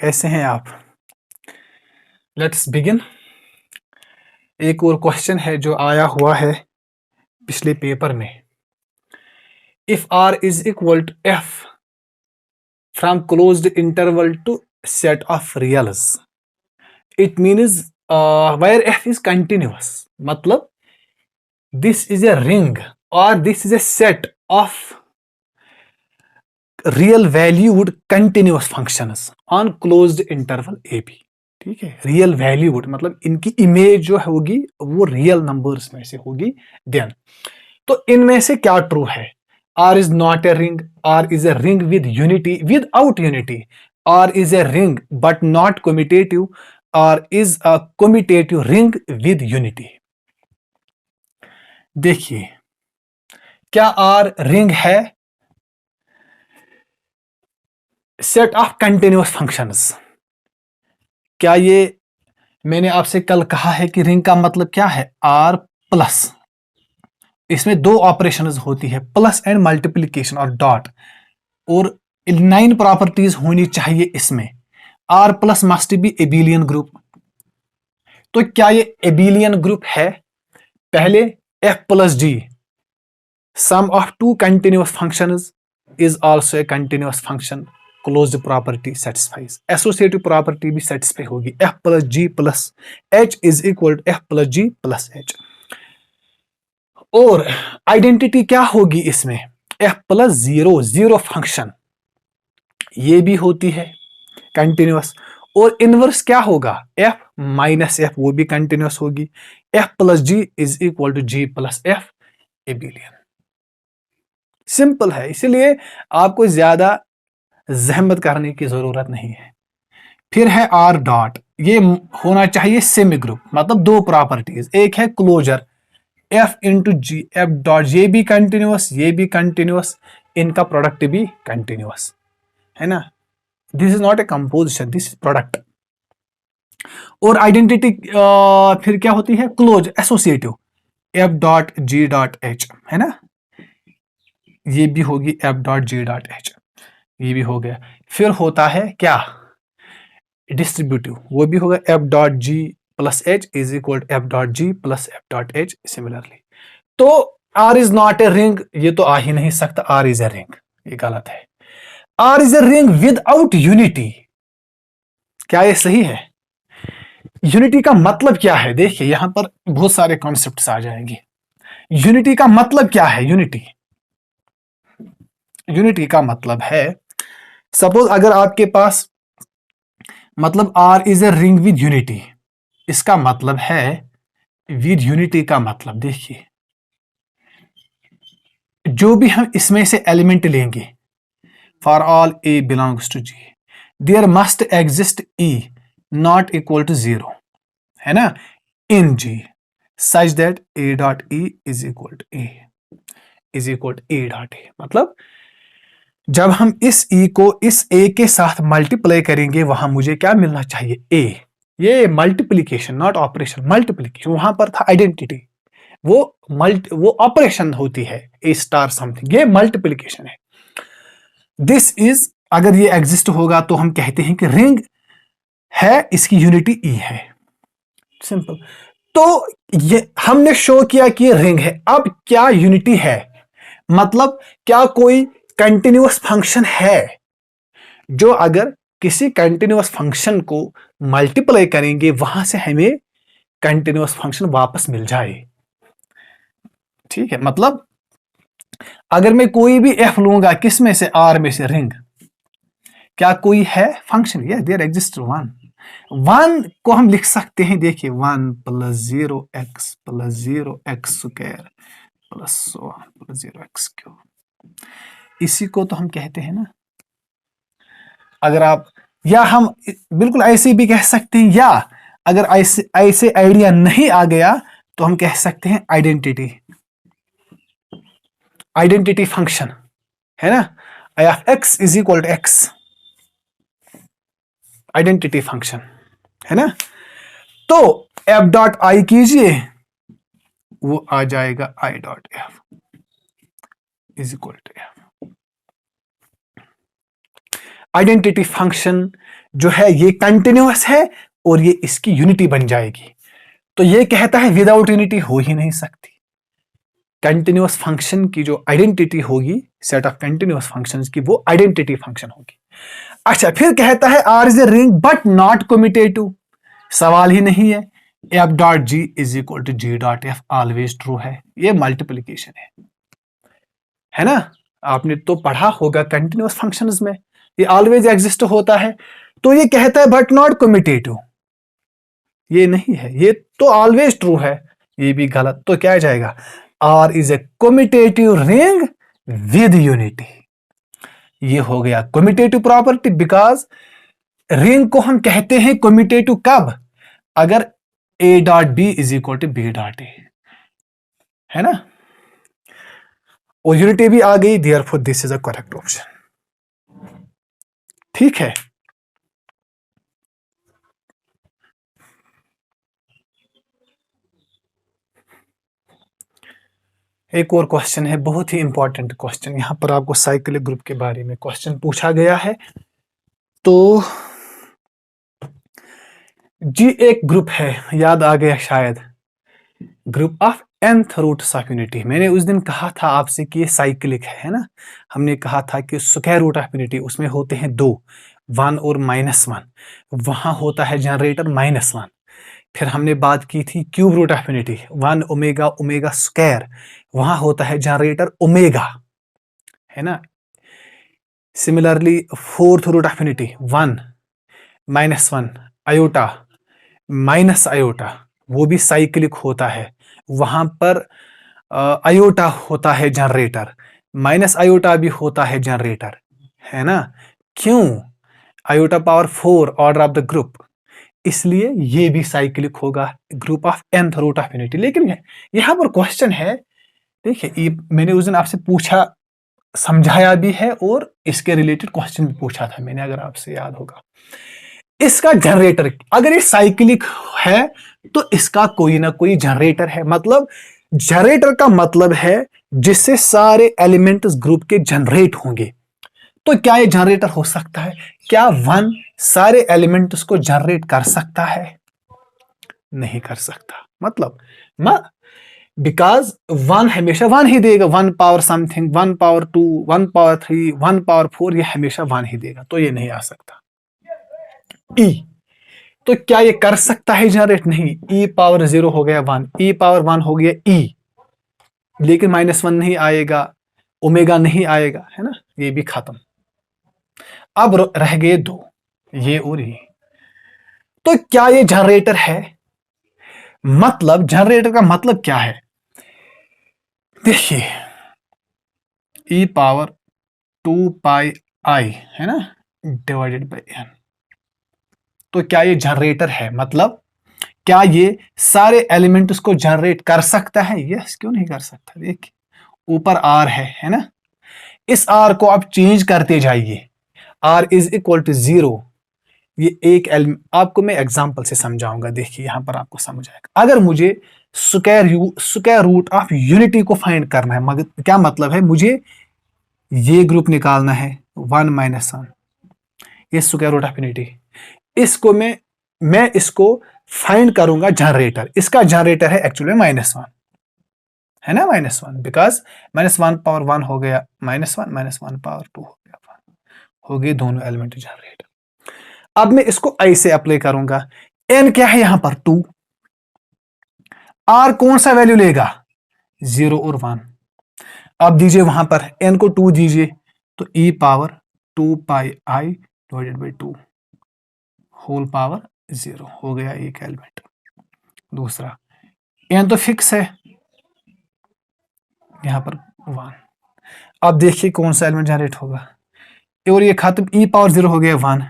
कैसे हैं आप? Let's begin. एक और क्वेश्चन है जो आया हुआ है पिछले पेपर में। If R is equal to F from closed interval to set of reals, it means where F is continuous, मतलब दिस इज ए रिंग और this is a set of real valued continuous functions on closed interval A B. ठीक है, real valued मतलब इनकी image जो होगी वो real numbers में से होगी। देन तो इनमें से क्या ट्रू है? R is not a ring, R is a ring with unity without unity, R is a ring but not commutative, R is a commutative ring with unity. देखिए, क्या आर रिंग है set of continuous functions? क्या ये मैंने आपसे कल कहा है कि रिंग का मतलब क्या है? आर प्लस, इसमें दो ऑपरेशंस होती है, प्लस एंड मल्टीप्लिकेशन और डॉट, और 9 प्रॉपर्टीज होनी चाहिए इसमें। R plus must be abelian group. तो क्या ये एबिलियन ग्रुप है? पहले F plus G sum of two continuous functions is also a continuous function, closed property satisfies. Associative property भी सेटिस्फाई होगी। F plus G plus H is equal to F plus G plus H. और identity क्या होगी इसमें? F plus zero, zero function, ये भी होती है कंटिन्यूअस। और इनवर्स क्या होगा? एफ माइनस एफ, वो भी कंटिन्यूअस होगी। F plus G is equal to G plus F abelian. Simple है, इसलिए आपको ज्यादा जहमत करने की जरूरत नहीं है। फिर है आर डॉट, ये होना चाहिए सेमी ग्रुप, मतलब दो प्रॉपर्टीज। एक है क्लोजर एफ इंटू जी, एफ डॉट, ये भी कंटिन्यूअस, ये भी कंटिन्यूअस, इनका प्रोडक्ट भी कंटिन्यूअस है ना। This is not A composition, this is product. और आइडेंटिटी फिर क्या होती है? क्लोज एसोसिएटिव, एफ डॉट जी डॉट एच, है ना, ये भी होगी एफ डॉट जी डॉट एच, ये भी हो गया। फिर होता है क्या? डिस्ट्रीब्यूटिव, वो भी होगा F dot G plus H is equal to F dot G plus F dot H similarly. तो R is not a ring, ये तो आ ही नहीं सकता। आर इज ए रिंग, ये गलत है। R is a ring without unity, क्या ये सही है? यूनिटी का मतलब क्या है? देखिए, यहां पर बहुत सारे कॉन्सेप्ट्स आ जाएंगे। यूनिटी का मतलब क्या है? यूनिटी का मतलब है, सपोज अगर आपके पास मतलब R is a ring with unity, इसका मतलब है विद यूनिटी का मतलब, देखिए जो भी हम इसमें से एलिमेंट लेंगे, for all A belongs to G, there must exist E not equal to zero, है ना, in G, such that A dot E is equal to A, is equal to A dot A. मतलब जब हम इस ई को इस ए के साथ मल्टीप्लाई करेंगे, वहां मुझे क्या मिलना चाहिए? ए। ये मल्टीप्लीकेशन नॉट ऑपरेशन, मल्टीप्लीकेशन। वहां पर था आइडेंटिटी, वो ऑपरेशन होती है, ए स्टार समथिंग, ये मल्टीप्लीकेशन है। दिस इज, अगर ये एग्जिस्ट होगा तो हम कहते हैं कि रिंग है, इसकी यूनिटी ई है। सिंपल। तो ये हमने शो किया कि ये रिंग है। अब क्या यूनिटी है? मतलब क्या कोई कंटिन्यूअस फंक्शन है जो अगर किसी कंटिन्यूअस फंक्शन को मल्टीप्लाई करेंगे वहां से हमें कंटिन्यूअस फंक्शन वापस मिल जाए? ठीक है, मतलब अगर मैं कोई भी एफ लूंगा, किस में से? आर में से, रिंग, क्या कोई है function? Yes, there exist one. One को हम लिख सकते हैं, देखिए, 1 plus 0 X plus 0 X square plus 0 X cube, इसी को तो हम कहते हैं ना। अगर आप, या हम बिल्कुल ऐसे भी कह सकते हैं, या अगर ऐसे ऐसे आइडिया नहीं आ गया तो हम कह सकते हैं आइडेंटिटी, आइडेंटिटी फंक्शन, है ना, I of X is equal to X, identity function, है ना। तो एफ डॉट आई कीजिए, वो आ जाएगा I dot F is equal to F. Identity function जो है ये कंटिन्यूअस है और ये इसकी यूनिटी बन जाएगी। तो ये कहता है विदाउट यूनिटी हो ही नहीं सकती। कंटिन्यूअस फंक्शन की जो आइडेंटिटी होगी, सेट ऑफ कंटिन्यूअस फंक्शंस की, वो आइडेंटिटी फंक्शन होगी। अच्छा, फिर कहता है R is a ring but not commutative. सवाल ही नहीं है। F dot G is equal to G dot F always true है। ये मल्टीप्लीकेशन है ना। आपने तो पढ़ा होगा कंटिन्यूअस फंक्शंस में ये ऑलवेज एग्जिस्ट होता है। तो ये कहता है बट नॉट कम्यूटेटिव, ये नहीं है, ये तो ऑलवेज ट्रू है, ये भी गलत। तो क्या जाएगा, R is a commutative ring with unity. ये हो गया कम्यूटेटिव प्रॉपर्टी, बिकॉज रिंग को हम कहते हैं कम्यूटेटिव कब, अगर A dot B is equal to B dot A, है ना। और यूनिटी भी आ गई, therefore this is a correct option. ठीक है। एक और क्वेश्चन है, बहुत ही इंपॉर्टेंट क्वेश्चन। यहां पर आपको साइक्लिक ग्रुप के बारे में क्वेश्चन पूछा गया है। तो जी एक ग्रुप है, याद आ गया शायद, group of nth roots of unity. मैंने उस दिन कहा था आपसे कि ये साइक्लिक है ना। हमने कहा था कि स्क्वायर रूट ऑफ यूनिटी उसमें होते हैं दो, 1 और -1। वहां होता है जनरेटर -1। फिर हमने बात की थी cube root of unity, 1 omega omega square, वहां होता है जनरेटर ओमेगा, है ना। Similarly fourth root of unity 1 -1 iota minus iota, वो भी साइक्लिक होता है। वहां पर आयोटा होता है जनरेटर, माइनस आयोटा भी होता है जनरेटर, है ना। क्यों, iota power 4 order of the group, इसलिए ये भी साइक्लिक होगा, group of nth root of unity. लेकिन यहां पर क्वेश्चन है, देखिए मैंने उस दिन आपसे पूछा, समझाया भी है और इसके रिलेटेड क्वेश्चन भी पूछा था मैंने, अगर आपसे याद होगा। इसका जनरेटर, अगर ये साइक्लिक है तो इसका कोई ना कोई जनरेटर है। मतलब जनरेटर का मतलब है जिससे सारे एलिमेंट्स ग्रुप के जनरेट होंगे। तो क्या ये जनरेटर हो सकता है? क्या 1 सारे एलिमेंट्स को जनरेट कर सकता है? नहीं कर सकता। मतलब बिकॉज 1 हमेशा 1 ही देगा, 1 power something, 1 power 2, 1 power 3, 1 power 4, ये हमेशा 1 ही देगा, तो ये नहीं आ सकता। ई, तो क्या ये कर सकता है जनरेट? नहीं। ई पावर 0 हो गया 1, ई पावर 1 हो गया ई, लेकिन -1 नहीं आएगा, ओमेगा नहीं आएगा, है ना, ये भी खत्म। अब रह गए 2, ये और ये। तो क्या ये जनरेटर है? मतलब जनरेटर का मतलब क्या है? देखिए, ई पावर 2 पाई आई, है ना, डिवाइडेड बाई n। तो क्या ये जनरेटर है? मतलब क्या ये सारे एलिमेंट्स को जनरेट कर सकता है? यस, क्यों नहीं कर सकता। देखिए ऊपर आर है ना, इस आर को आप चेंज करते जाइए, आर इज इक्वल टू 0। ये एक एलिमेंट, आपको मैं एग्जांपल से समझाऊंगा, देखिए यहां पर आपको समझ आएगा। अगर मुझे स्क्वायर रूट ऑफ यूनिटी को फाइंड करना है, मगर क्या मतलब है, मुझे ये ग्रुप निकालना है 1 - 1, ये स्क्वायर रूट ऑफ यूनिटी, इसको मैं इसको फाइंड करूंगा जनरेटर। इसका जनरेटर है एक्चुअली -1, है ना, -1, बिकॉज -1 पावर 1 हो गया -1 पावर 2 हो गया 1, हो गए दोनों एलिमेंट जनरेटर। अब मैं इसको ऐसे अप्लाई करूंगा। n क्या है यहां पर 2, r कौन सा वैल्यू लेगा 0 और 1। अब दीजिए वहां पर n को 2 दीजिए, तो e power 2 pi i divided by 2 whole power 0 हो गया एक एलिमेंट। दूसरा n तो फिक्स है यहां पर 1। अब देखिए कौन सा एलिमेंट जनरेट होगा, और ये खत्म, e पावर 0 हो गया 1,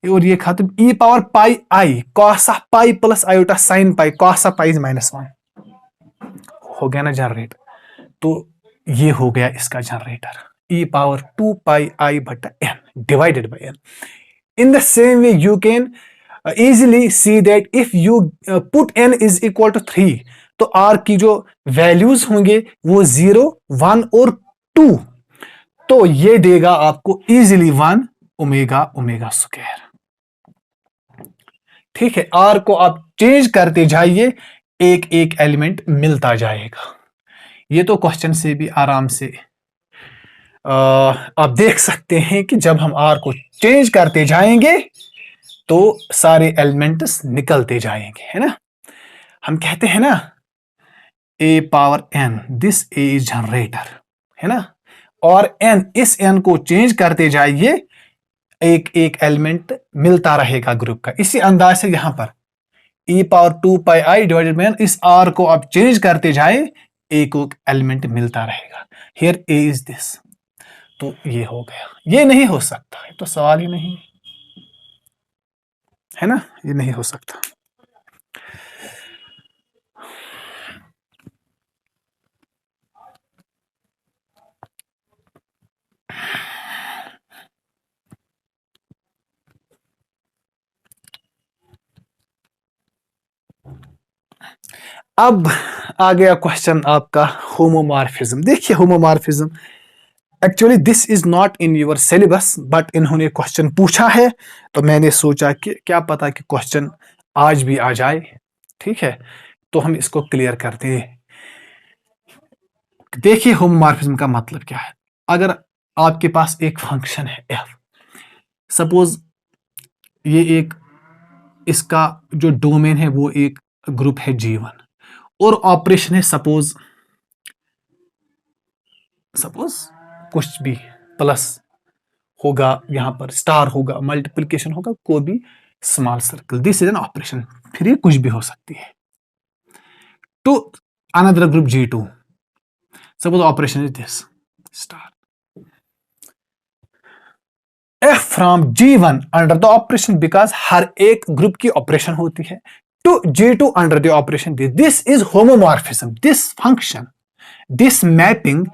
और ये खत्म, e power pi I, cos of pi plus iota sine pi, cos of pi is -1, हो गया ना जनरेट। तो ये हो गया इसका जनरेटर, e पावर 2 पाई आई बटा n divided by n। In the same way you can easily see that if you put n is equal to 3, तो r की जो वैल्यूज होंगे वो 0, 1 और 2, तो ये देगा आपको easily 1 ओमेगा ओमेगा स्क्वायर। ठीक है, आर को आप चेंज करते जाइए, एक एक एलिमेंट मिलता जाएगा। ये तो क्वेश्चन से भी आराम से आप देख सकते हैं कि जब हम आर को चेंज करते जाएंगे तो सारे एलिमेंट्स निकलते जाएंगे, है ना। हम कहते हैं ना A power N, this A is generator, है ना, और एन, इस एन को चेंज करते जाइए, एक एक एलिमेंट मिलता रहेगा ग्रुप का। इसी अंदाज से यहां पर e power 2 pi I divided by, इस r को आप चेंज करते जाए, एक एलिमेंट मिलता रहेगा। हियर a इज दिस, तो ये हो गया। ये नहीं हो सकता है, तो सवाल ही नहीं है ना, ये नहीं हो सकता। अब आ गया क्वेश्चन आपका होमोमॉर्फिज्म। देखिए homomorphism, actually this is not in your syllabus, but इन्होंने क्वेश्चन पूछा है, तो मैंने सोचा कि क्या पता कि क्वेश्चन आज भी आ जाए। ठीक है, तो हम इसको क्लियर करते हैं। देखिए होमोमॉर्फिज्म का मतलब क्या है। अगर आपके पास एक फंक्शन है f, सपोज ये एक, इसका जो डोमेन है वो एक ग्रुप है G1, और ऑपरेशन है सपोज कुछ भी, प्लस होगा, यहां पर स्टार होगा, मल्टीप्लिकेशन होगा, कोई भी small circle, this is an operation, फिर ये कुछ भी हो सकती है। To another group G2, suppose operation is this star, f from G1 under the operation, because हर एक ग्रुप की ऑपरेशन होती है, to G2 under the operation, this is homomorphism. This function, this mapping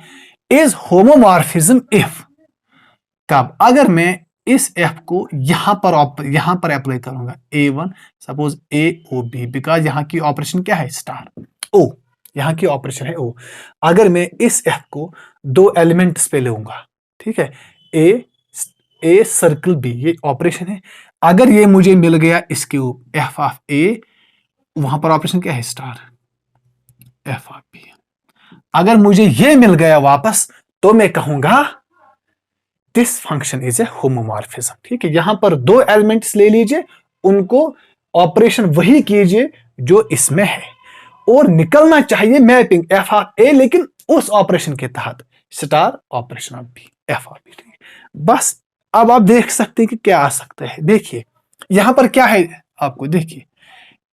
is homomorphism if, कब, अगर मैं इस f को यहां पर अप्लाई करूंगा, A1, suppose A O B, because यहां की ऑपरेशन क्या है, स्टार O, यहां की ऑपरेशन है O। अगर मैं इस f को दो एलिमेंट्स पे लूंगा, ठीक है, A सर्कल B, ये ऑपरेशन है। अगर ये मुझे मिल गया इसके f ऑफ A, वहां पर ऑपरेशन क्या है, स्टार f ऑफ B। अगर मुझे ये मिल गया वापस, तो मैं कहूंगा this function is a homomorphism. ठीक है, यहां पर दो एलिमेंट्स ले लीजिए, उनको ऑपरेशन वही कीजिए जो इसमें है, और निकलना चाहिए मैपिंग एफ ऑफ ए, लेकिन उस ऑपरेशन के तहत, star operation of B, F of B. बस अब आप देख सकते हैं कि क्या आ सकता है। देखिए यहां पर क्या है, आपको देखिए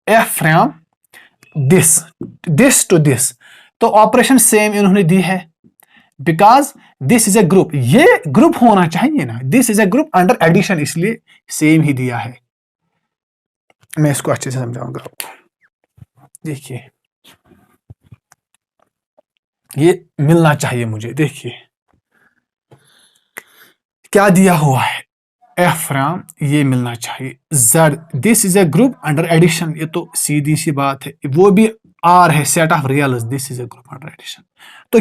F from this to this, तो ऑपरेशन सेम इन्होंने दी है, because this is a group, ये ग्रुप होना चाहिए ना, this is a group under addition, इसलिए सेम ही दिया है। मैं इसको अच्छे से समझाऊंगा आपको। देखिए ये मिलना चाहिए मुझे, देखिए क्या दिया हुआ है, एफ फ्रॉम, ये मिलना चाहिए Z, this is a group under addition, ये तो सीधी सी बात है, वो भी आर है, set of reals, this is a group under addition. तो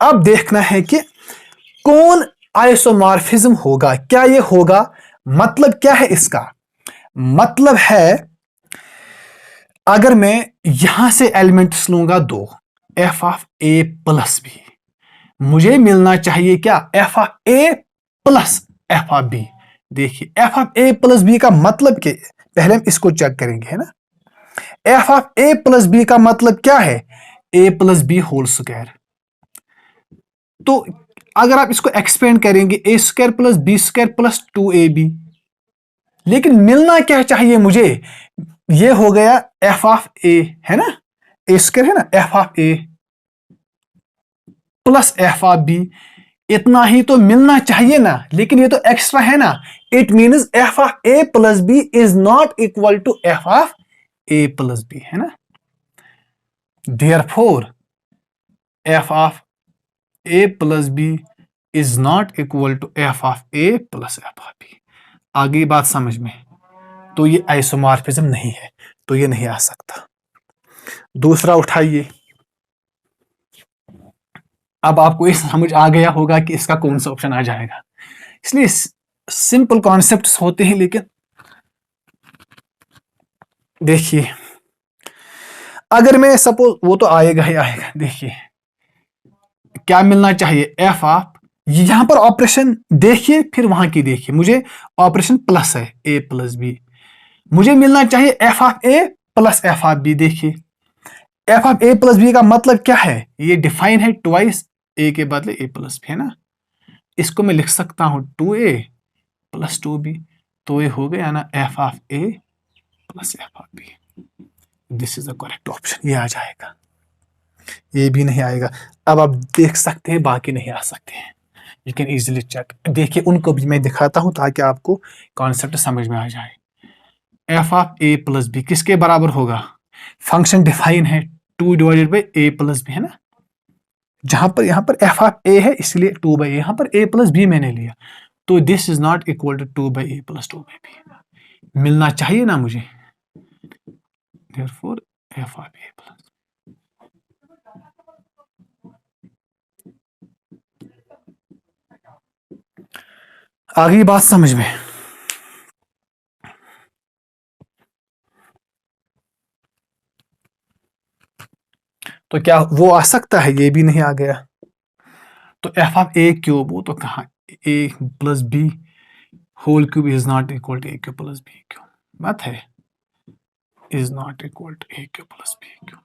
अब देखना है कि कौन आइसोमॉर्फिज्म होगा, क्या ये होगा, मतलब क्या है इसका, मतलब है अगर मैं यहां से एलिमेंट्स लूंगा दो, F of A plus B, मुझे मिलना चाहिए क्या, F of A plus F of B. देखिए F of A plus B का मतलब क्या, पहले हम इसको चेक करेंगे, है ना। F of A plus B का मतलब क्या है, A plus B whole square. तो अगर आप इसको एक्सपेंड करेंगे, A square plus B square plus 2ab, लेकिन मिलना क्या चाहिए मुझे, ये हो गया एफ ऑफ ए, है ना, ए स्क्वायर है ना, F of A plus F of B, इतना ही तो मिलना चाहिए ना, लेकिन ये तो एक्स्ट्रा है ना, it means F of A plus B is not equal to F of A plus B, है ना। Therefore F of A plus B is not equal to F of A plus F of B. आगे बात समझ में, तो ये isomorphism नहीं है, तो ये नहीं आ सकता। दूसरा उठाइए, अब आपको ये समझ आ गया होगा कि इसका कौन सा ऑप्शन आ जाएगा। इसलिए सिंपल कॉन्सेप्ट्स होते हैं, लेकिन देखिए अगर मैं सपोज, वो तो आएगा ही आएगा, देखिए क्या मिलना चाहिए, एफ ऑफ, यहां पर ऑपरेशन देखिए फिर वहां की देखिए, मुझे ऑपरेशन प्लस है ए प्लस बी, मुझे मिलना चाहिए F of A plus F of B. देखिए F of A plus B का मतलब क्या है, ये डिफाइन है ट्वाइस ए के बदले ए प्लस बी, है ना। इसको मैं लिख सकता हूं 2a प्लस 2b, तो ये हो गया ना F of A plus F of B. This is the correct option, ये आ जाएगा, ये भी नहीं आएगा। अब आप देख सकते हैं, बाकी नहीं आ सकते हैं, यू कैन इजिली चेक। देखिए उनको भी मैं दिखाता हूं ताकि आपको कॉन्सेप्ट समझ में आ जाए। F of A plus B किसके बराबर होगा, फंक्शन डिफाइन है 2 divided by A plus B, है ना। जहां पर यहां पर एफ ऑफ ए है इसलिए 2 बाई ए, यहां पर ए प्लस बी मैंने लिया, तो this is not equal to 2 by A plus 2 by B, मिलना चाहिए ना मुझे, therefore F of A plus. आगे बात समझ में, तो क्या वो आ सकता है, ये भी नहीं आ गया, तो एफ ऑफ ए क्यूब, वो तो कहाँ, A plus B whole cube is not equal to A cube plus B cube, मत है, is not equal to A cube plus B cube,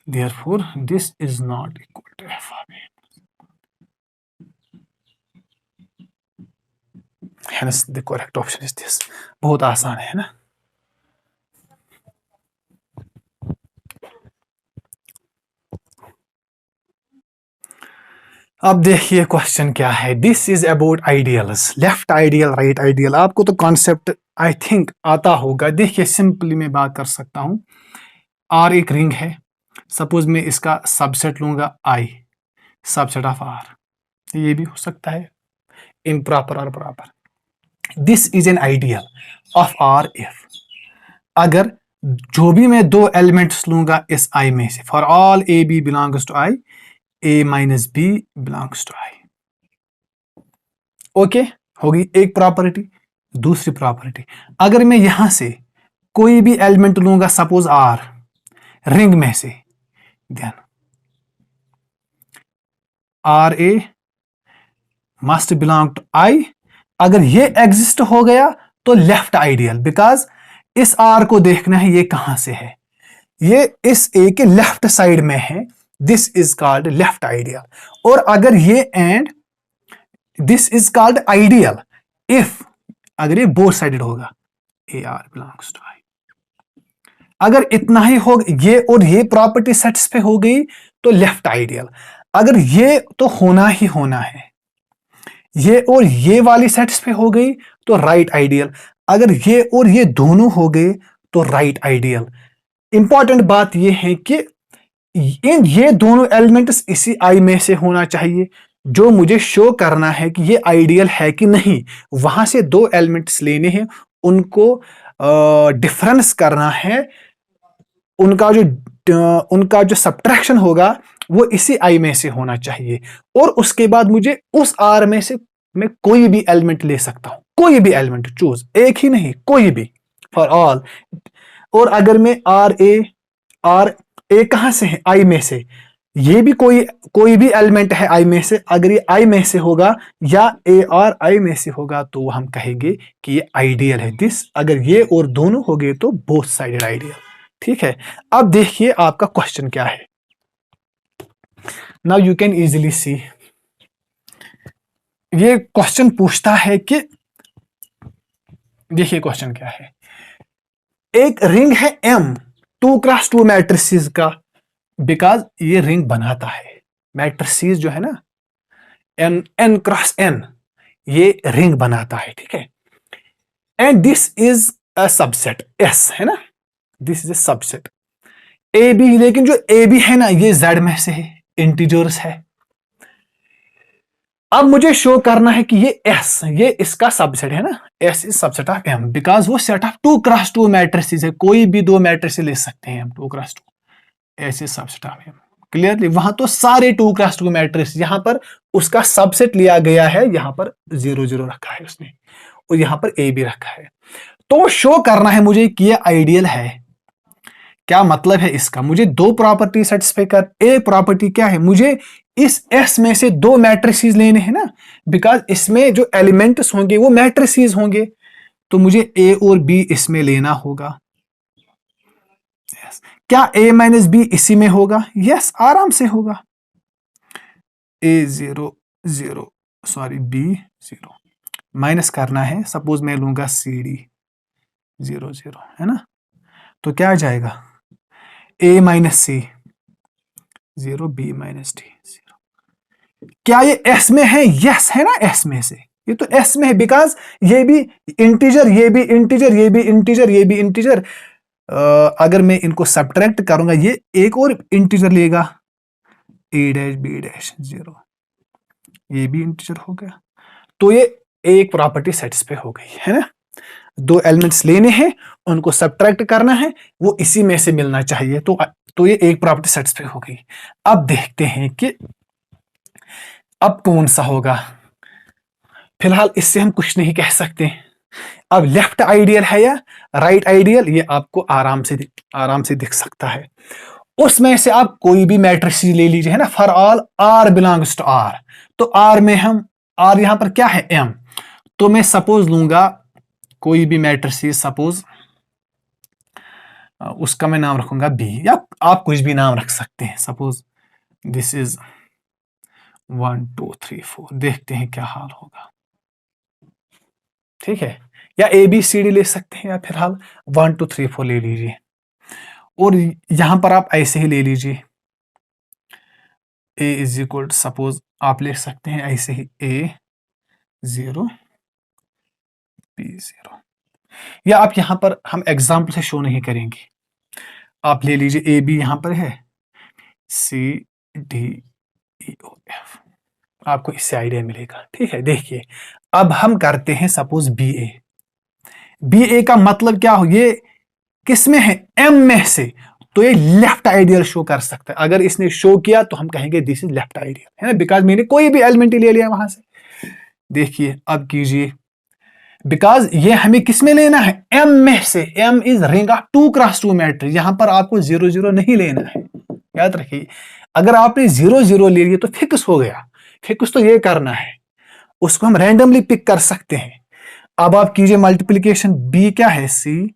therefore this is not equal to F of A, hence the correct option is this। बहुत आसान है ना। अब देखिए question क्या है, this is about ideals, left ideal right ideal, आपको तो कॉन्सेप्ट आई थिंक आता होगा। देखिए सिंपली मैं बात कर सकता हूं, आर एक रिंग है, सपोज मैं इसका सबसेट लूंगा आई, सबसेट ऑफ आर, ये भी हो सकता है इम्प्रॉपर और proper. This is an ideal of R if, अगर जो भी मैं दो एलिमेंट्स लूंगा इस आई में से, for all A B belongs to I, A minus B belongs to I, okay, होगी एक प्रॉपर्टी। दूसरी प्रॉपर्टी, अगर मैं यहां से कोई भी एलिमेंट लूंगा, सपोज आर रिंग में से, then R A must belong to I, अगर ये एग्जिस्ट हो गया तो लेफ्ट आइडियल, बिकॉज इस आर को देखना है ये कहां से है, ये इस ए के लेफ्ट साइड में है, this is called left ideal. और अगर ये and this is called ideal if, अगर ये बोथ साइडेड होगा, A R belongs to I, अगर इतना ही हो, ये और ये प्रॉपर्टी सेटिस्फाई हो गई तो लेफ्ट आइडियल, अगर ये तो होना ही होना है, ये और ये वाली सेटिस्फाई हो गई तो राइट आइडियल, अगर ये और ये दोनों हो गए तो राइट आइडियल। इंपॉर्टेंट बात ये है कि इन ये दोनों एलिमेंट्स इसी आई में से होना चाहिए, जो मुझे शो करना है कि ये आइडियल है कि नहीं, वहां से दो एलिमेंट्स लेने हैं, उनको डिफरेंस करना है, उनका जो सब्ट्रैक्शन होगा वो इसी आई में से होना चाहिए, और उसके बाद मुझे उस आर में से मैं कोई भी एलिमेंट ले सकता हूं, कोई भी एलिमेंट चूज, एक ही नहीं कोई भी, फॉर ऑल। और अगर मैं आर ए कहां से है, आई में से, ये भी कोई भी एलिमेंट है आई में से, अगर ये आई में से होगा या ए आर आई में से होगा तो हम कहेंगे कि ये आइडियल है, दिस, अगर ये और दोनों हो गए तो बोथ साइडेड आइडियल। ठीक है, अब देखिए आपका क्वेश्चन क्या है, नाउ यू कैन इजीली सी, ये क्वेश्चन पूछता है कि, देखिए क्वेश्चन क्या है, एक रिंग है एम 2x2 मैट्रिसेस का, बिकॉज ये रिंग बनाता है, मैट्रिसेस जो है ना n क्रॉस n, ये रिंग बनाता है, ठीक है, and this is a subset S, है ना, this is a subset A B, लेकिन जो ए बी है ना ये Z में से है, इंटीजर्स है। अब मुझे शो करना है कि ये S, ये इसका सबसेट है ना, S is subset of M, because वो सेट ऑफ 2x2 मैट्रिसेस है, कोई भी दो मैट्रिसेस ले सकते हैं हम 2x2, S is subset of M, clearly. वहां तो सारे 2x2 मैट्रिक्स, यहां पर उसका सबसेट लिया गया है, यहां पर 0 0 रखा है उसने, और यहां पर A भी रखा है, तो शो करना है मुझे कि ये आइडियल है। क्या मतलब है इसका? मुझे दो प्रॉपर्टी सेटिस्फाई कर। ए प्रॉपर्टी क्या है? मुझे इस एस में से दो मैट्रिसेस लेने हैं ना, बिकॉज इसमें जो एलिमेंट्स होंगे वो मैट्रिसेस होंगे, तो मुझे ए और बी इसमें लेना होगा। yes. क्या ए माइनस बी इसी में होगा? यस, आराम से होगा। ए 0 0 सॉरी बी 0 माइनस करना है। सपोज मैं लूंगा सी डी 0 0, है ना, तो क्या आ जाएगा? ए माइनस सी 0 बी माइनस डी 0। क्या ये एस में है? यस है ना, एस में से ये तो एस में है, बिकॉज ये भी इंटीजर, ये भी इंटीजर, ये भी इंटीजर, ये भी इंटीजर। अगर मैं इनको सब्ट्रैक्ट करूंगा ये एक और इंटीजर लेगा, ए डैश बी डैश 0, ये भी इंटीजर हो गया। तो ये एक प्रॉपर्टी सेटिस्फाई हो गई है ना। दो एलिमेंट्स लेने हैं, उनको सब्ट्रैक्ट करना है, वो इसी में से मिलना चाहिए, तो ये एक प्रॉपर्टी सेटिस्फाई हो गई। अब देखते हैं कि अब कौन सा होगा। फिलहाल इससे हम कुछ नहीं कह सकते। अब लेफ्ट आइडियल है या राइट आइडियल, ये आपको आराम से दिख सकता है। उसमें से आप कोई भी मैट्रिक्स ले लीजिए, है ना, for all r belongs to R. तो आर में हम, आर यहां पर क्या है? एम। तो मैं सपोज लूंगा कोई भी मैट्रिक्स, सपोज उसका मैं नाम रखूंगा बी, या आप कुछ भी नाम रख सकते हैं। Suppose this is 1 2 3 4। देखते हैं क्या हाल होगा। ठीक है, या ए बी सी डी ले सकते हैं, या फिलहाल 1 2 3 4 ले लीजिए। और यहां पर आप ऐसे ही ले लीजिए, ए इज इक्वल, सपोज आप ले सकते हैं ऐसे ही, ए 0 बी 0, या आप यहां पर, हम एग्जाम्पल से शो नहीं करेंगे, आप ले लीजिए ए बी यहां पर है, सी डी ई ओ एफ, आपको इससे आइडिया मिलेगा। ठीक है, देखिए अब हम करते हैं सपोज बी ए। बी ए का मतलब क्या हो? ये किस में है? एम में से, तो ये लेफ्ट आइडियल शो कर सकता है। अगर इसने शो किया तो हम कहेंगे दिस इज लेफ्ट आइडियल, है ना, बिकॉज मैंने कोई भी एलिमेंट ले लिया वहां से। देखिए अब कीजिए, बिकॉज ये हमें किस में लेना है? एम में से। M is ring of 2x2 matrix. यहां पर आपको 0 0 नहीं लेना है, याद रखिए। अगर आपने 0 0 ले लिया तो फिक्स हो गया। फिक्स तो ये करना है, उसको हम रैंडमली पिक कर सकते हैं। अब आप कीजिए मल्टीप्लीकेशन, बी क्या है? C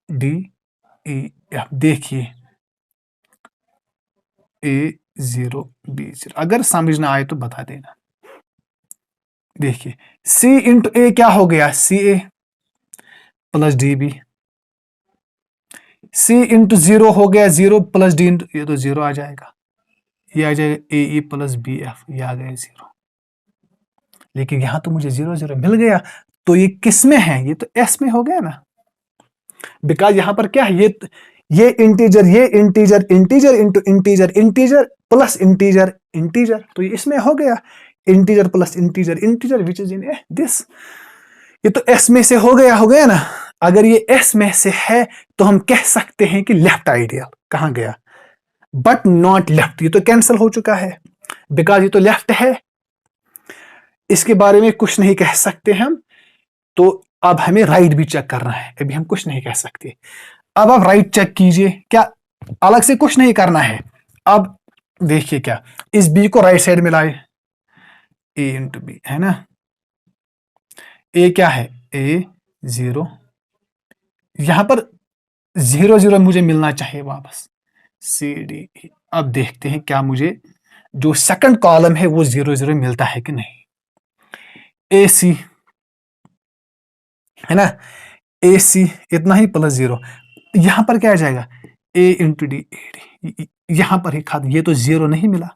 D E F. देखिए ए 0 बी 0, अगर समझ ना आए तो बता देना। देखिए सी इंटू ए क्या हो गया? सी ए प्लस डी बी। सी इंटू 0 हो गया 0 प्लस डी इंटू, ये तो 0 आ जाएगा, ये आ जाएगा ए ई प्लस बी एफ, ये आ गया 0। लेकिन यहां तो मुझे 0 0 मिल गया, तो ये किस में है? ये तो एस में हो गया ना, बिकॉज यहां पर क्या है? ये इंटीजर, ये integer, integer into integer, integer plus integer, integer, तो ये इसमें हो गया integer plus integer, integer which is in this. ये तो एस में से हो गया ना। अगर ये एस में से है तो हम कह सकते हैं कि लेफ्ट आइडियल। कहां गया? बट नॉट लेफ्ट, ये तो कैंसिल हो चुका है, बिकॉज ये तो लेफ्ट है, इसके बारे में कुछ नहीं कह सकते हम। तो अब हमें राइट भी चेक करना है, अभी हम कुछ नहीं कह सकते। अब आप राइट चेक कीजिए, क्या अलग से कुछ नहीं करना है। अब देखिए क्या, इस बी को राइट साइड में लाए, ए इंटू बी, है ना। ए क्या है? ए 0, यहां पर 0 0 मुझे मिलना चाहिए वापस, सी डी ई। अब देखते हैं क्या मुझे जो सेकंड कॉलम है वो 0 0 मिलता है कि नहीं। ए सी, है ना, ए सी इतना ही प्लस 0, यहां पर क्या आ जाएगा? ए इंटू डी ए डी, यहां पर ही खाद, ये तो 0 नहीं मिला।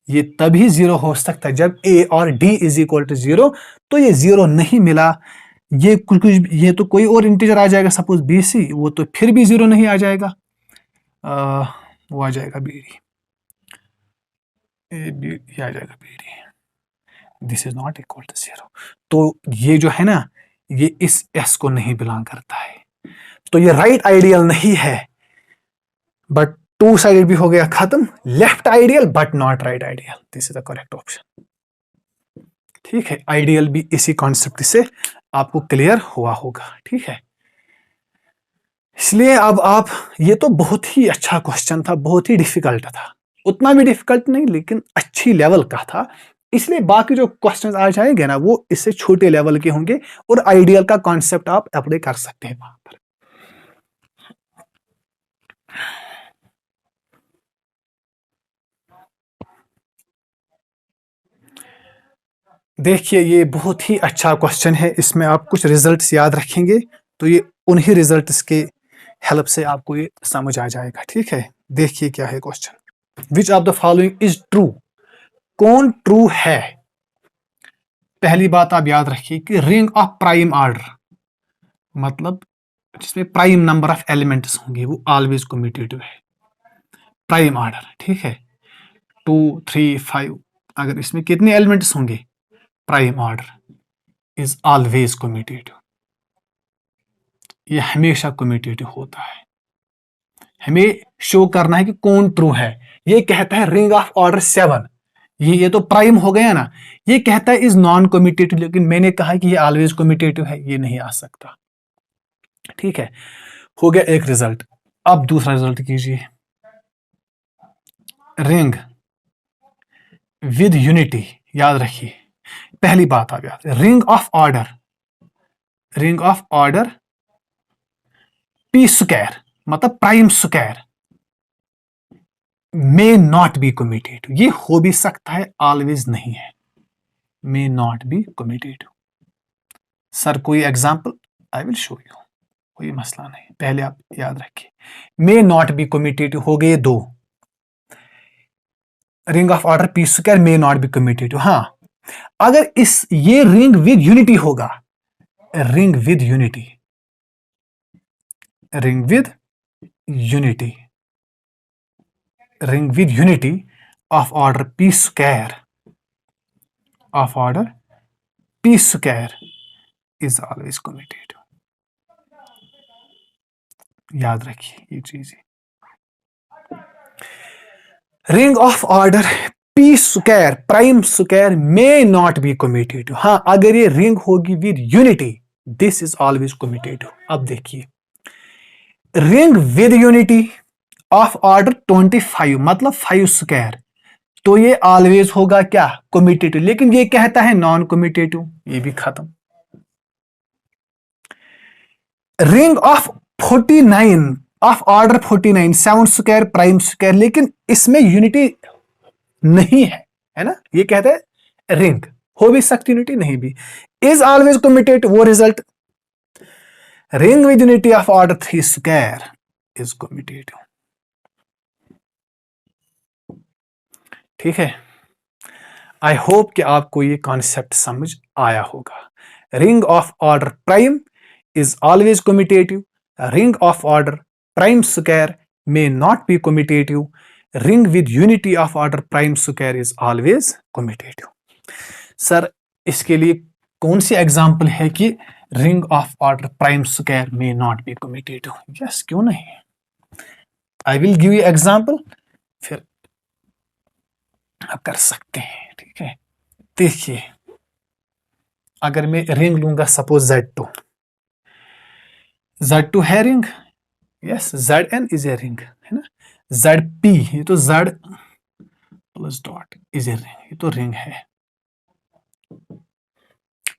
ये तभी 0 हो सकता है जब ए और डी इज इक्वल टू 0, तो ये 0 नहीं मिला। ये कुछ ये तो कोई और इंटीजर आ जाएगा, सपोज बी सी, वो तो फिर भी 0 नहीं आ जाएगा, वो आ जाएगा बी डी, ए बी, ये आ जाएगा B D, this is not equal to 0। तो ये जो है ना, ये इस एस को नहीं बिलोंग करता है, तो ये राइट आइडियल नहीं है। बट टू साइडेड भी हो गया खत्म, left ideal but not right ideal, this is the correct option. ठीक है, आइडियल भी इसी कॉन्सेप्ट से आपको क्लियर हुआ होगा, ठीक है। इसलिए अब आप, ये तो बहुत ही अच्छा क्वेश्चन था, बहुत ही डिफिकल्ट था, उतना भी डिफिकल्ट नहीं लेकिन अच्छी लेवल का था। इसलिए बाकी जो क्वेश्चंस आ जाएंगे ना वो इससे छोटे लेवल के होंगे और आइडियल का कॉन्सेप्ट आप अप्लाई कर सकते हैं वहां पर। देखिए ये बहुत ही अच्छा क्वेश्चन है, इसमें आप कुछ रिजल्ट्स याद रखेंगे तो ये उन्हीं रिजल्ट्स के हेल्प से आपको ये समझ आ जाएगा, ठीक है। देखिए क्या है question, which of the following is true, कौन ट्रू है। पहली बात आप याद रखिए कि रिंग ऑफ प्राइम ऑर्डर मतलब जिसमें प्राइम नंबर ऑफ एलिमेंट्स होंगे वो ऑलवेज कम्यूटेटिव है, प्राइम ऑर्डर, ठीक है। 2 3 5 अगर इसमें कितने एलिमेंट्स होंगे, prime order is always commutative, ये हमेशा कम्यूटेटिव होता है। हमें शो करना है कि कौन ट्रू है। ये कहता है रिंग ऑफ ऑर्डर 7, ये तो प्राइम हो गया ना, ये कहता है इज नॉन कम्यूटेटिव, लेकिन मैंने कहा कि ये ऑलवेज कम्यूटेटिव है, ये नहीं आ सकता, ठीक है। हो गया एक रिजल्ट। अब दूसरा रिजल्ट कीजिए, रिंग विद यूनिटी, याद रखिए पहली बात आप याद, ring of order, ring of order P square मतलब prime square may not be commutative, ये हो भी सकता है ऑलवेज नहीं है, may not be commutative. Sir कोई example, I will show you, कोई मसला नहीं, पहले आप याद रखिए मे नॉट बी कम्यूटेटिव हो गए दो, ring of order P square may not be commutative. हाँ अगर इस ये रिंग विद यूनिटी होगा, ring with unity, ring with unity, ring with unity of order P square, of order P square is always commutative, याद रखिए ये चीज। Ring of order P square prime square may not be commutative, हाँ अगर ये ring होगी with unity this is always commutative. अब देखिए ring with unity of order 25 मतलब 5 स्क्वायर, तो ये ऑलवेज होगा क्या, कम्यूटेटिव, लेकिन ये कहता है नॉन कम्यूटेटिव, ये भी खत्म। Ring of 49 of order 49 7 square prime square, लेकिन इसमें यूनिटी नहीं है ना, ये कहता है रिंग हो भी सकती यूनिटी नहीं भी, इज ऑलवेज कम्यूटेटिव, वो result ring with unity of order 3 square is commutative, ठीक है। आई होप कि आपको ये कॉन्सेप्ट समझ आया होगा। Ring of order prime is always commutative. A ring of order prime square may not be commutative. Ring with unity of order prime square is always commutative. Sir इसके लिए कौन सी example है कि ring of order prime square may not be commutative? Yes, क्यों नहीं, I will give you example, फिर आप कर सकते हैं, ठीक है। देखिए अगर मैं रिंग लूंगा सपोज Z2, Z2 है ring, yes Zn is a ring है ना, Zp ये तो Z plus dot is a ring, ये तो रिंग है,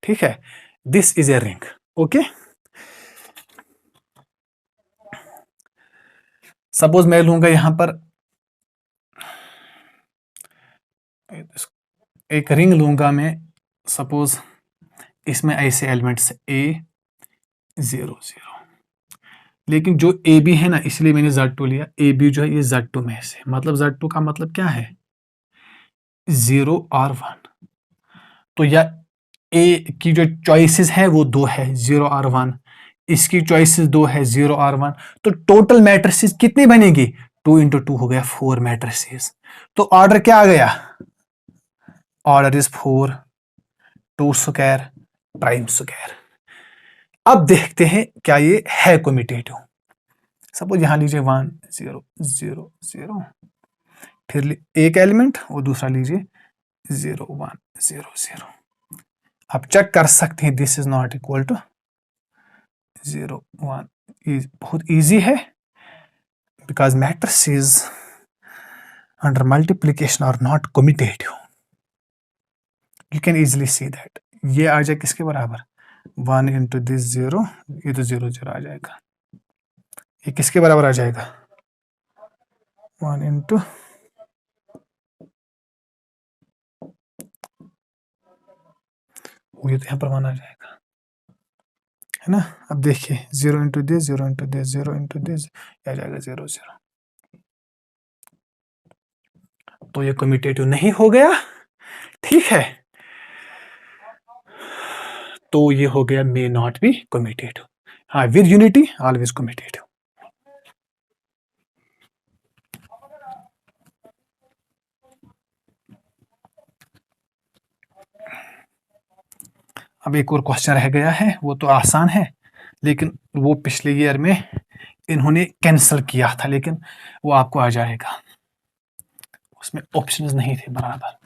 ठीक है, this is a ring, okay. Suppose मैं लूंगा यहां पर एक रिंग लूंगा मैं, सपोज इसमें ऐसे एलिमेंट्स A0 0, लेकिन जो ए बी है ना इसलिए मैंने Z2 लिया, ए बी जो है ये Z2 में से, मतलब Z2 का मतलब क्या है 0 और 1, तो या ए की जो चॉइसेस है वो दो है 0 और 1, इसकी चॉइसेस दो है 0 और 1, तो टोटल मैट्रिसेस कितनी बनेगी 2 इंटू 2 हो गया 4 मैट्रिसेस, तो ऑर्डर क्या आ गया, order is 4 2 square prime square. अब देखते हैं क्या ये है कम्यूटेटिव। सपोज यहां लीजिए 1 0 0 0, फिर एक एलिमेंट और दूसरा लीजिए 0 1 0 0, आप चेक कर सकते हैं, this is not equal to 0 1 बहुत इजी है, because matrices under multiplication are not commutative. You can easily see that. ये आ जाए किसके बराबर, 1 इंटू दिस 0, ये तो 0 0 आ जाएगा। ये किसके बराबर आ जाएगा, 1 इंटू ये तो यहाँ पर 1 आ जाएगा, है ना। अब देखिए 0 into this 0 into this 0 into this आ जाएगा 0 0। तो ये कम्यूटेटिव नहीं हो गया, ठीक है। तो ये हो गया मे नॉट बी कम्यूटेटिव। हाँ, विद यूनिटी ऑलवेज कम्यूटेटिव। अब एक और क्वेश्चन रह गया है, वो तो आसान है, लेकिन वो पिछले ईयर में इन्होंने कैंसिल किया था, लेकिन वो आपको आ जाएगा, उसमें ऑप्शंस नहीं थे बराबर।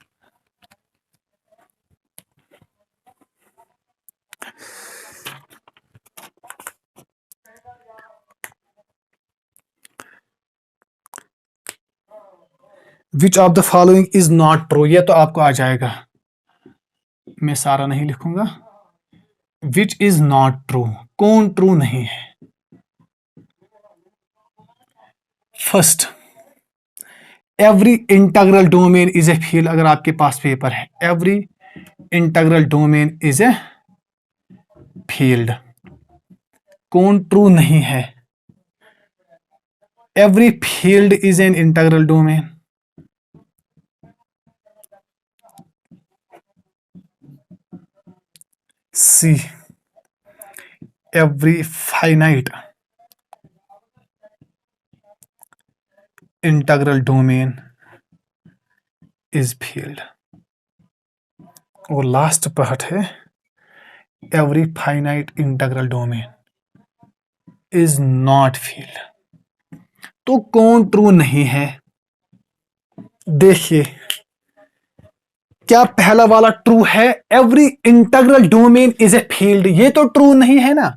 Which of the following is not true, ये तो आपको आ जाएगा, मैं सारा नहीं लिखूंगा। विच इज नॉट ट्रू, कौन ट्रू नहीं है। First, every integral domain is a field. अगर आपके पास पेपर है, every integral domain is a field, कौन ट्रू नहीं है। Every field is an integral domain. See, every finite integral domain is field। और लास्ट पार्ट है every finite integral domain is not field। तो कौन ट्रू नहीं है। देखिए, क्या पहला वाला ट्रू है, every integral domain is a field, ये तो ट्रू नहीं है ना,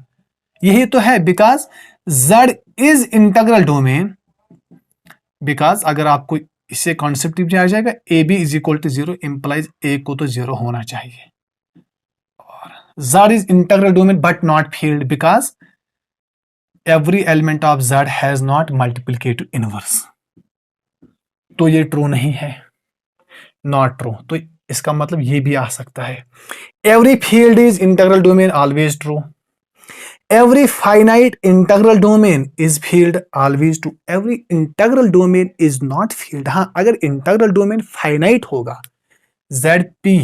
यही तो है, because z is integral domain. Because अगर आपको इससे कॉन्सेप्ट आ जाएगा, A B is equal to 0 implies A को तो 0 होना चाहिए। और z is integral domain but not field, because every element of z has not multiplicative inverse. तो ये ट्रू नहीं है, नॉट ट्रू। तो इसका मतलब ये भी आ सकता है, every field is integral domain always true. Every finite integral domain is field always true। Every integral domain is not field। हाँ, अगर integral domain finite होगा, ZP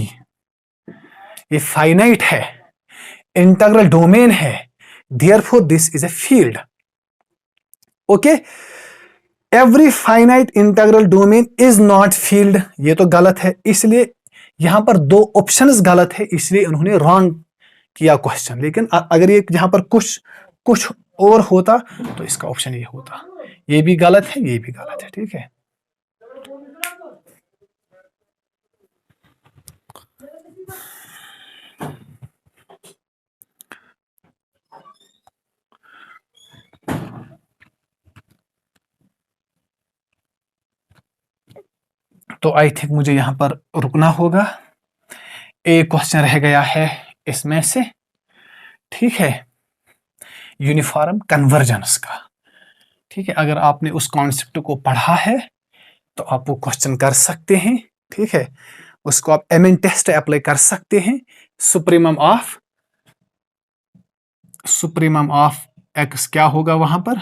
ये finite है, integral domain है, therefore this is a field। Okay? Every finite integral domain is not field, ये तो गलत है, इसलिए यहां पर दो ऑप्शंस गलत है, इसलिए उन्होंने रॉन्ग किया क्वेश्चन। लेकिन अगर ये यहां पर कुछ और होता तो इसका ऑप्शन ये होता। ये भी गलत है, ये भी गलत है, ठीक है। तो आई थिंक मुझे यहां पर रुकना होगा, एक क्वेश्चन रह गया है इसमें से, ठीक है, यूनिफॉर्म कन्वर्जेंस का। ठीक है, अगर आपने उस कॉन्सेप्ट को पढ़ा है तो आप वो क्वेश्चन कर सकते हैं, ठीक है। उसको आप एमएन टेस्ट अप्लाई कर सकते हैं। सुप्रीमम ऑफ एक्स क्या होगा वहां पर,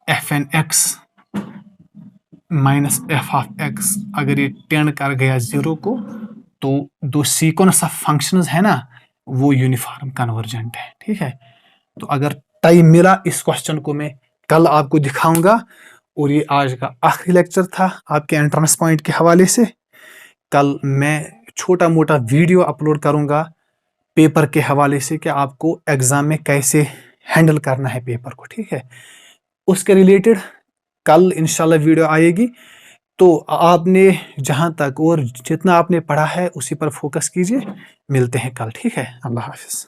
F N X minus F of X. अगर ये टेंड कर गया 0 को, तो दो सीक्वेंस ऑफ फंक्शंस है ना, वो यूनिफॉर्म कन्वर्जेंट है, ठीक है। तो अगर टाइम मिला, इस क्वेश्चन को मैं कल आपको दिखाऊंगा। और ये आज का आखिरी लेक्चर था आपके एंट्रेंस पॉइंट के हवाले से। कल मैं छोटा मोटा वीडियो अपलोड करूंगा पेपर के हवाले से कि आपको एग्जाम में कैसे हैंडल करना है पेपर को, ठीक है। उसके रिलेटेड कल इंशाल्लाह वीडियो आएगी तो आपने जहां तक और जितना आपने पढ़ा है उसी पर फोकस कीजिए। मिलते हैं कल, ठीक है? अल्लाह हाफिज।